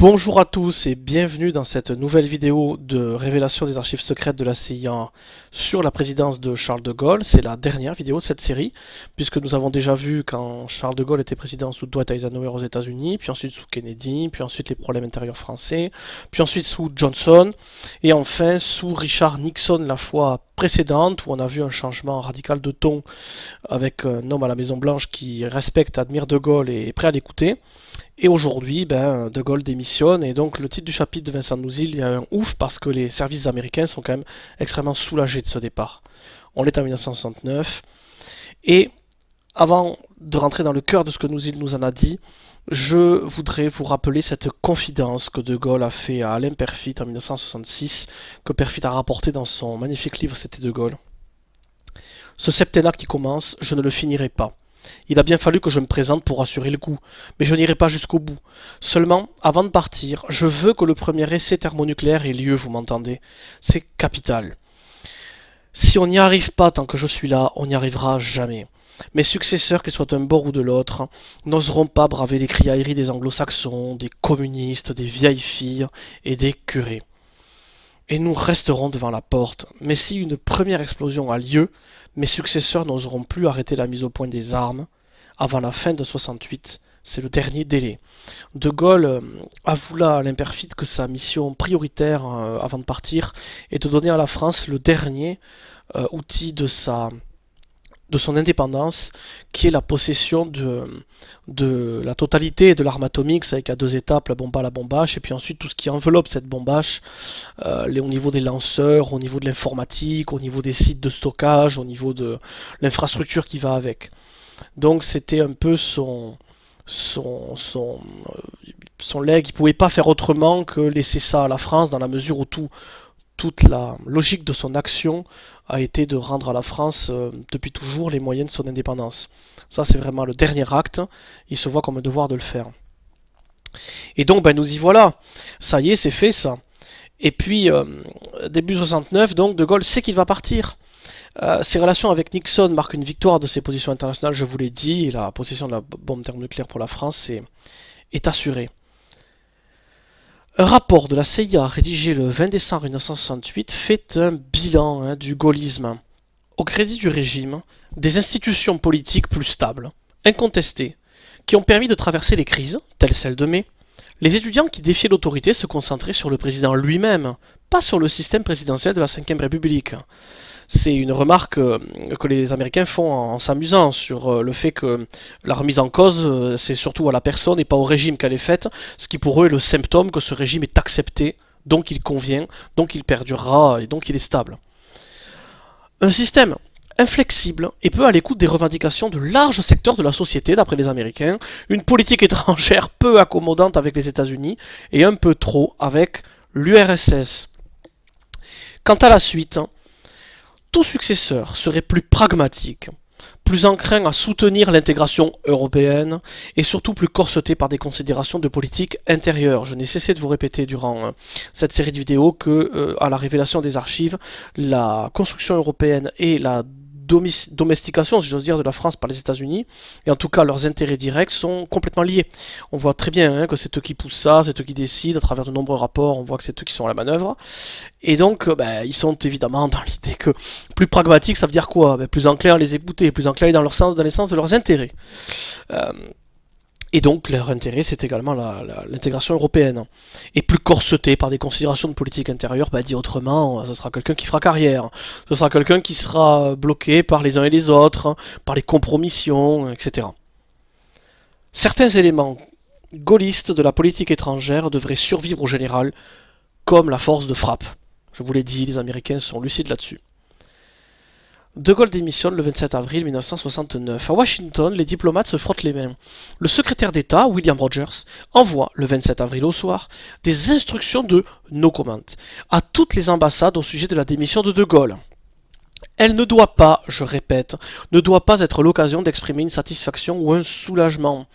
Bonjour à tous et bienvenue dans cette nouvelle vidéo de révélation des archives secrètes de la CIA sur la présidence de Charles de Gaulle. C'est la dernière vidéo de cette série, puisque nous avons déjà vu quand Charles de Gaulle était président sous Dwight Eisenhower aux États-Unis, puis ensuite sous Kennedy, puis ensuite les problèmes intérieurs français, puis ensuite sous Johnson, et enfin sous Richard Nixon la fois précédente, où on a vu un changement radical de ton avec un homme à la Maison Blanche qui respecte, admire de Gaulle et est prêt à l'écouter. Et aujourd'hui, De Gaulle démissionne, et donc le titre du chapitre de Vincent Nouzil, il y a un ouf parce que les services américains sont quand même extrêmement soulagés de ce départ. On est en 1969, et avant de rentrer dans le cœur de ce que Nouzil nous en a dit, je voudrais vous rappeler cette confidence que De Gaulle a fait à Alain Perfit en 1966, que Perfit a rapporté dans son magnifique livre C'était De Gaulle. Ce septennat qui commence, je ne le finirai pas. Il a bien fallu que je me présente pour assurer le coup, mais je n'irai pas jusqu'au bout. Seulement, avant de partir, je veux que le premier essai thermonucléaire ait lieu, vous m'entendez? C'est capital. Si on n'y arrive pas tant que je suis là, on n'y arrivera jamais. Mes successeurs, qu'ils soient d'un bord ou de l'autre, n'oseront pas braver les criailleries des anglo-saxons, des communistes, des vieilles filles et des curés. Et nous resterons devant la porte. Mais si une première explosion a lieu, mes successeurs n'oseront plus arrêter la mise au point des armes. Avant la fin de 68, c'est le dernier délai. De Gaulle avoua à l'imperfide que sa mission prioritaire avant de partir est de donner à la France le dernier outil de son indépendance, qui est la possession de la totalité de l'arme atomique, c'est avec à deux étapes, la bombe A, la bombe H, et puis ensuite tout ce qui enveloppe cette bombe H, au niveau des lanceurs, au niveau de l'informatique, au niveau des sites de stockage, au niveau de l'infrastructure qui va avec. Donc c'était un peu son legs. Il ne pouvait pas faire autrement que laisser ça à la France, dans la mesure où toute la logique de son action a été de rendre à la France depuis toujours les moyens de son indépendance. Ça, c'est vraiment le dernier acte. Il se voit comme un devoir de le faire. Et donc, nous y voilà. Ça y est, c'est fait, ça. Et puis, début 69, donc, De Gaulle sait qu'il va partir. Ses relations avec Nixon marquent une victoire de ses positions internationales, je vous l'ai dit, et la possession de la bombe thermonucléaire pour la France est assurée. Un rapport de la CIA rédigé le 20 décembre 1968 fait un bilan du gaullisme. Au crédit du régime, des institutions politiques plus stables, incontestées, qui ont permis de traverser les crises, telles celle de mai, les étudiants qui défiaient l'autorité se concentraient sur le président lui-même, pas sur le système présidentiel de la Ve République. C'est une remarque que les Américains font en s'amusant sur le fait que la remise en cause, c'est surtout à la personne et pas au régime qu'elle est faite, ce qui pour eux est le symptôme que ce régime est accepté, donc il convient, donc il perdurera et donc il est stable. Un système inflexible et peu à l'écoute des revendications de larges secteurs de la société, d'après les Américains, une politique étrangère peu accommodante avec les États-Unis et un peu trop avec l'URSS. Quant à la suite, tout successeur serait plus pragmatique, plus enclin à soutenir l'intégration européenne et surtout plus corseté par des considérations de politique intérieure. Je n'ai cessé de vous répéter durant cette série de vidéos que, à la révélation des archives, la construction européenne et la domestication, si j'ose dire, de la France par les États-Unis, et en tout cas leurs intérêts directs, sont complètement liés. On voit très bien que c'est eux qui poussent ça, c'est eux qui décident, à travers de nombreux rapports, on voit que c'est eux qui sont à la manœuvre. Et donc, ils sont évidemment dans l'idée que plus pragmatique, ça veut dire quoi? Plus enclin à les écouter, plus enclin dans les sens de leurs intérêts. Et donc, leur intérêt, c'est également l'intégration européenne. Et plus corseté par des considérations de politique intérieure, dit autrement, ce sera quelqu'un qui fera carrière. Ce sera quelqu'un qui sera bloqué par les uns et les autres, par les compromissions, etc. Certains éléments gaullistes de la politique étrangère devraient survivre au général, comme la force de frappe. Je vous l'ai dit, les Américains sont lucides là-dessus. De Gaulle démissionne le 27 avril 1969. À Washington, les diplomates se frottent les mains. Le secrétaire d'État, William Rogers, envoie le 27 avril au soir des instructions de no comment à toutes les ambassades au sujet de la démission de Gaulle. Elle ne doit pas, je répète, ne doit pas être l'occasion d'exprimer une satisfaction ou un soulagement.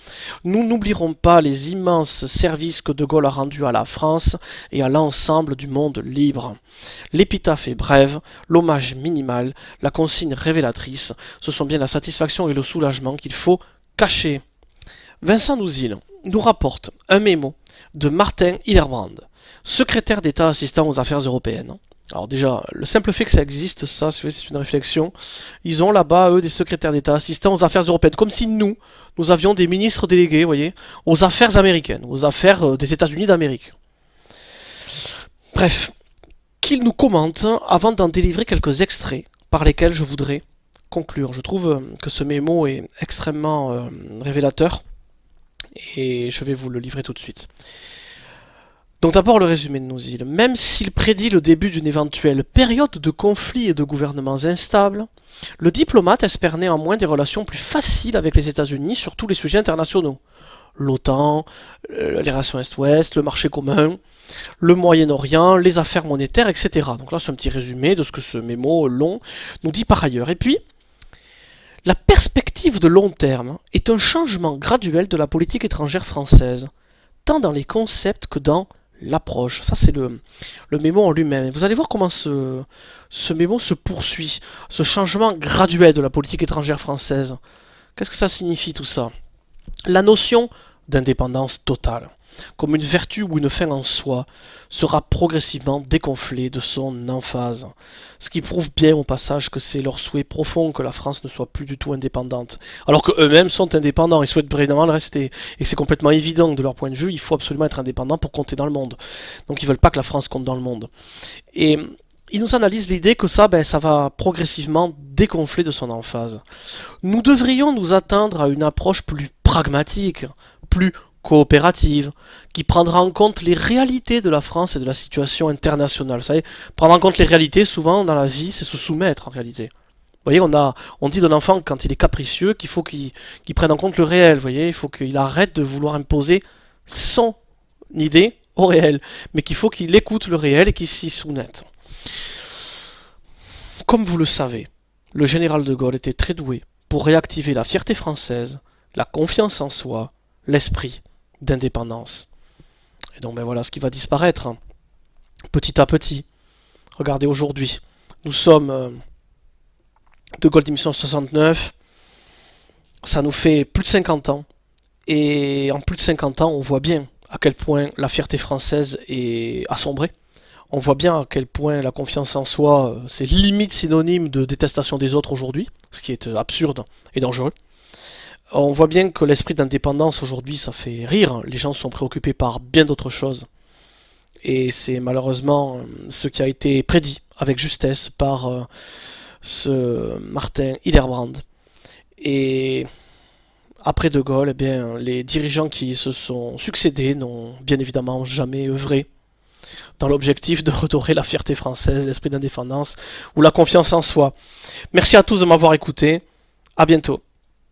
Nous n'oublierons pas les immenses services que De Gaulle a rendus à la France et à l'ensemble du monde libre. L'épitaphe est brève, l'hommage minimal, la consigne révélatrice, ce sont bien la satisfaction et le soulagement qu'il faut cacher. Vincent Nouzil nous rapporte un mémo de Martin Hillerbrand, secrétaire d'État assistant aux affaires européennes. Alors déjà, le simple fait que ça existe, ça c'est une réflexion. Ils ont là-bas, eux, des secrétaires d'État assistants aux affaires européennes, comme si nous avions des ministres délégués, vous voyez, aux affaires américaines, aux affaires des États-Unis d'Amérique. Bref, qu'il nous commente avant d'en délivrer quelques extraits par lesquels je voudrais conclure. Je trouve que ce mémo est extrêmement révélateur et je vais vous le livrer tout de suite. Donc d'abord le résumé de Nouzil. Même s'il prédit le début d'une éventuelle période de conflits et de gouvernements instables, le diplomate espère néanmoins des relations plus faciles avec les États-Unis sur tous les sujets internationaux. L'OTAN, les relations Est-Ouest, le marché commun, le Moyen-Orient, les affaires monétaires, etc. Donc là c'est un petit résumé de ce que ce mémo long nous dit par ailleurs. Et puis, la perspective de long terme est un changement graduel de la politique étrangère française, tant dans les concepts que dans l'approche. Ça, c'est le mémo en lui-même. Vous allez voir comment ce mémo se poursuit, ce changement graduel de la politique étrangère française. Qu'est-ce que ça signifie tout ça? La notion d'indépendance totale, comme une vertu ou une fin en soi, sera progressivement dégonflée de son emphase. Ce qui prouve bien au passage que c'est leur souhait profond que la France ne soit plus du tout indépendante. Alors qu'eux-mêmes sont indépendants, ils souhaitent vraiment le rester. Et c'est complètement évident que de leur point de vue, il faut absolument être indépendant pour compter dans le monde. Donc ils veulent pas que la France compte dans le monde. Et ils nous analysent l'idée que ça, ça va progressivement dégonfler de son emphase. Nous devrions nous attendre à une approche plus pragmatique, plus coopérative, qui prendra en compte les réalités de la France et de la situation internationale. Vous savez, prendre en compte les réalités, souvent dans la vie, c'est se soumettre en réalité. Vous voyez, on dit d'un enfant quand il est capricieux qu'il faut qu'il prenne en compte le réel. Vous voyez, il faut qu'il arrête de vouloir imposer son idée au réel, mais qu'il faut qu'il écoute le réel et qu'il s'y soumette. Comme vous le savez, le général de Gaulle était très doué pour réactiver la fierté française, la confiance en soi, l'esprit d'indépendance. Et donc voilà ce qui va disparaître petit à petit. Regardez aujourd'hui, nous sommes de Gaulle démission 69, ça nous fait plus de 50 ans. Et en plus de 50 ans, on voit bien à quel point la fierté française est assombrée. On voit bien à quel point la confiance en soi, c'est limite synonyme de détestation des autres aujourd'hui, ce qui est absurde et dangereux. On voit bien que l'esprit d'indépendance aujourd'hui, ça fait rire. Les gens sont préoccupés par bien d'autres choses. Et c'est malheureusement ce qui a été prédit avec justesse par ce Martin Hillerbrand. Et après De Gaulle, eh bien, les dirigeants qui se sont succédés n'ont bien évidemment jamais œuvré dans l'objectif de redorer la fierté française, l'esprit d'indépendance ou la confiance en soi. Merci à tous de m'avoir écouté. À bientôt.